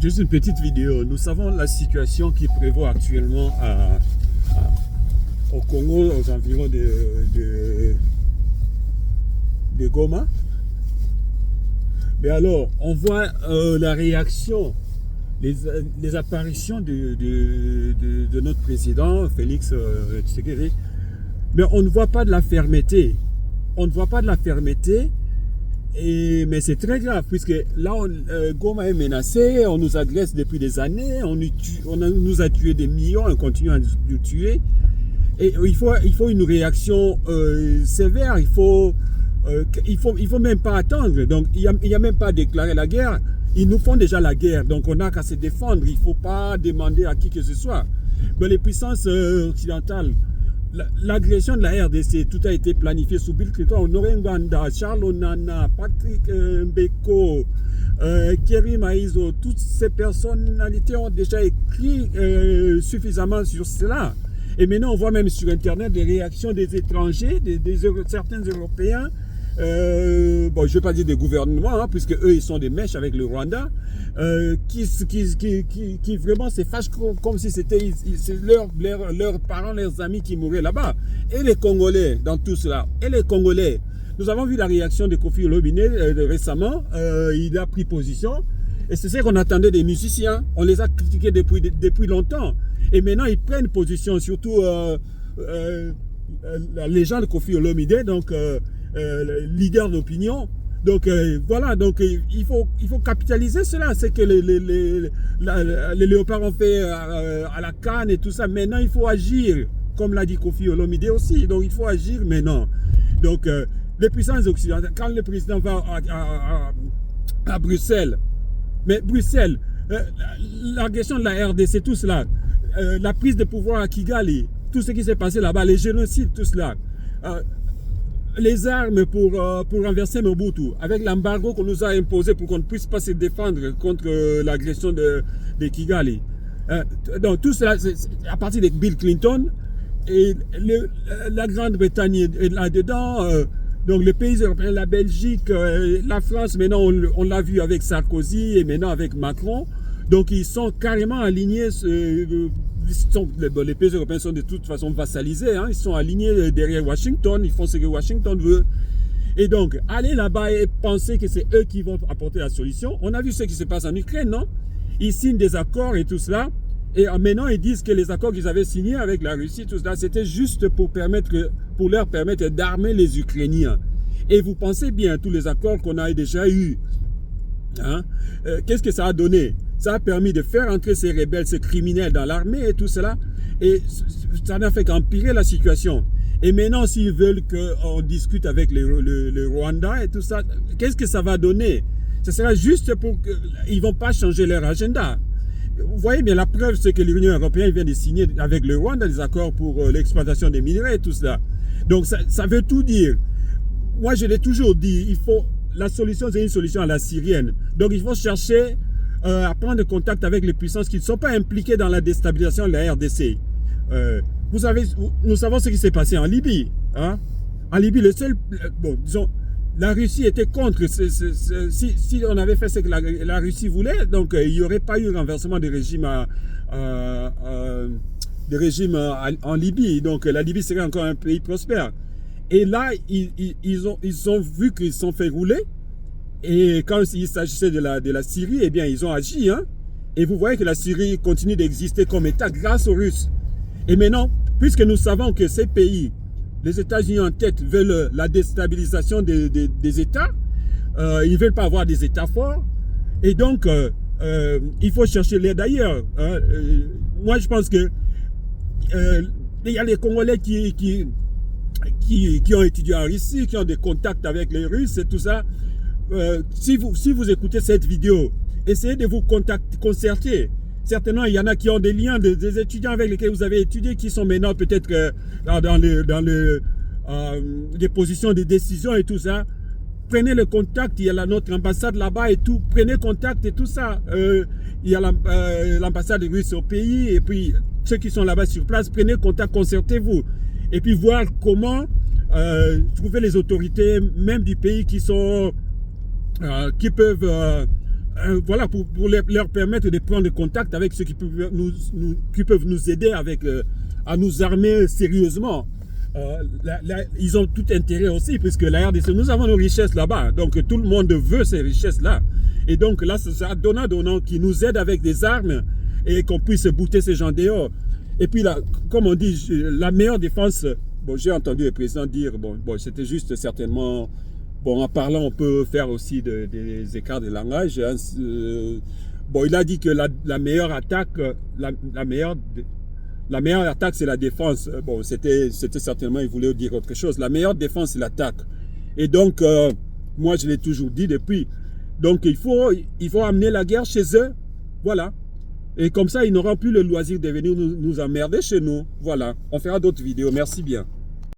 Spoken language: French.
Juste une petite vidéo. Nous savons la situation qui prévaut actuellement au Congo, aux environs de Goma. Mais alors, on voit la réaction, les apparitions de notre président, Félix Tshisekedi. Mais on ne voit pas de la fermeté. On ne voit pas de la fermeté. Mais c'est très grave, puisque là, Goma est menacé, on nous agresse depuis des années, on nous a tué des millions, on continue à nous tuer. Et il faut une réaction sévère, il faut même pas attendre. Donc, il n'y a même pas à déclarer la guerre. Ils nous font déjà la guerre, donc on n'a qu'à se défendre. Il ne faut pas demander à qui que ce soit. Mais les puissances occidentales, l'agression de la RDC, tout a été planifié sous Bill Clinton. Honoré Nganda, Charles Onana, Patrick Mbeko, Kerry Maïzo, toutes ces personnalités ont déjà écrit suffisamment sur cela. Et maintenant, on voit même sur Internet des réactions des étrangers, certains Européens, bon, je ne vais pas dire des gouvernements, hein, puisque eux, ils sont des mèches avec le Rwanda, qui vraiment se fâchent comme si c'était leurs parents, leurs amis qui mouraient là-bas. Et les Congolais, dans tout cela, et les Congolais, nous avons vu la réaction de Kofi Olomide récemment, il a pris position, et c'est ce qu'on attendait des musiciens, on les a critiqués depuis longtemps, et maintenant ils prennent position, surtout les gens de Kofi Olomide, donc leader d'opinion. Donc voilà, donc il faut capitaliser cela. C'est que les léopards ont fait à la canne et tout ça. Maintenant, il faut agir, comme l'a dit Kofi Olomide aussi. Donc il faut agir maintenant. Donc les puissances occidentales, quand le président va à Bruxelles, mais Bruxelles, l'agression de la RDC, tout cela, la prise de pouvoir à Kigali, tout ce qui s'est passé là-bas, les génocides, tout cela. Les armes pour renverser Mobutu, avec l'embargo qu'on nous a imposé pour qu'on ne puisse pas se défendre contre l'agression de Kigali. Donc tout cela, c'est à partir de Bill Clinton, et la Grande-Bretagne est là-dedans, donc les pays européens, la Belgique, la France, maintenant on l'a vu avec Sarkozy et maintenant avec Macron, donc ils sont carrément alignés. Les pays européens sont de toute façon vassalisés, hein, ils sont alignés derrière Washington, ils font ce que Washington veut. Et donc, aller là-bas et penser que c'est eux qui vont apporter la solution. On a vu ce qui se passe en Ukraine, non? Ils signent des accords et tout cela. Et maintenant, ils disent que les accords qu'ils avaient signés avec la Russie, tout cela, c'était juste pour leur permettre d'armer les Ukrainiens. Et vous pensez bien, tous les accords qu'on a déjà eus, hein, qu'est-ce que ça a donné? Ça a permis de faire entrer ces rebelles, ces criminels dans l'armée et tout cela. Et ça n'a fait qu'empirer la situation. Et maintenant, s'ils veulent qu'on discute avec le Rwanda et tout ça, qu'est-ce que ça va donner? Ce sera juste pour qu'ils ne vont pas changer leur agenda. Vous voyez bien, la preuve, c'est que l'Union européenne vient de signer avec le Rwanda des accords pour l'exploitation des minerais et tout cela. Donc, ça veut tout dire. Moi, je l'ai toujours dit, la solution, c'est une solution à la syrienne. Donc, il faut chercher à prendre contact avec les puissances qui ne sont pas impliquées dans la déstabilisation de la RDC. Nous savons ce qui s'est passé en Libye. Hein? En Libye, disons, la Russie était contre. Si on avait fait ce que la Russie voulait, donc il n'y aurait pas eu renversement des régimes en Libye. Donc la Libye serait encore un pays prospère. Et là, ils ont vu qu'ils se sont fait rouler. Et quand il s'agissait de la Syrie, eh bien, ils ont agi. Hein? Et vous voyez que la Syrie continue d'exister comme État grâce aux Russes. Et maintenant, puisque nous savons que ces pays, les États-Unis en tête, veulent la déstabilisation des États, ils ne veulent pas avoir des États forts. Et donc, il faut chercher l'aide ailleurs. Hein? Moi, je pense que il y a les Congolais qui ont étudié en Russie, qui ont des contacts avec les Russes et tout ça. Si vous écoutez cette vidéo, essayez de vous concerter. Certainement, il y en a qui ont des liens, des étudiants avec lesquels vous avez étudié, qui sont maintenant peut-être dans des positions de décision et tout ça. Prenez le contact, il y a notre ambassade là-bas et tout. Prenez contact et tout ça. Il y a l'ambassade russe au pays et puis ceux qui sont là-bas sur place, prenez contact, concertez-vous. Et puis voir comment trouver les autorités, même du pays, qui peuvent voilà, pour leur permettre de prendre contact avec ceux qui peuvent nous aider avec, à nous armer sérieusement. Ils ont tout intérêt aussi, puisque la RDC, nous avons nos richesses là-bas. Donc tout le monde veut ces richesses-là. Et donc là, c'est ça, donnant qui nous aide avec des armes et qu'on puisse bouter ces gens dehors. Et puis là, comme on dit, la meilleure défense, bon, j'ai entendu le président dire, bon c'était juste certainement, bon, en parlant, on peut faire aussi des écarts de langage. Hein, bon, il a dit que la meilleure attaque, la meilleure attaque, c'est la défense. Bon, c'était certainement, il voulait dire autre chose. La meilleure défense, c'est l'attaque. Et donc, moi, je l'ai toujours dit depuis. Donc, il faut amener la guerre chez eux. Voilà. Et comme ça, ils n'auront plus le loisir de venir nous emmerder chez nous. Voilà. On fera d'autres vidéos. Merci bien.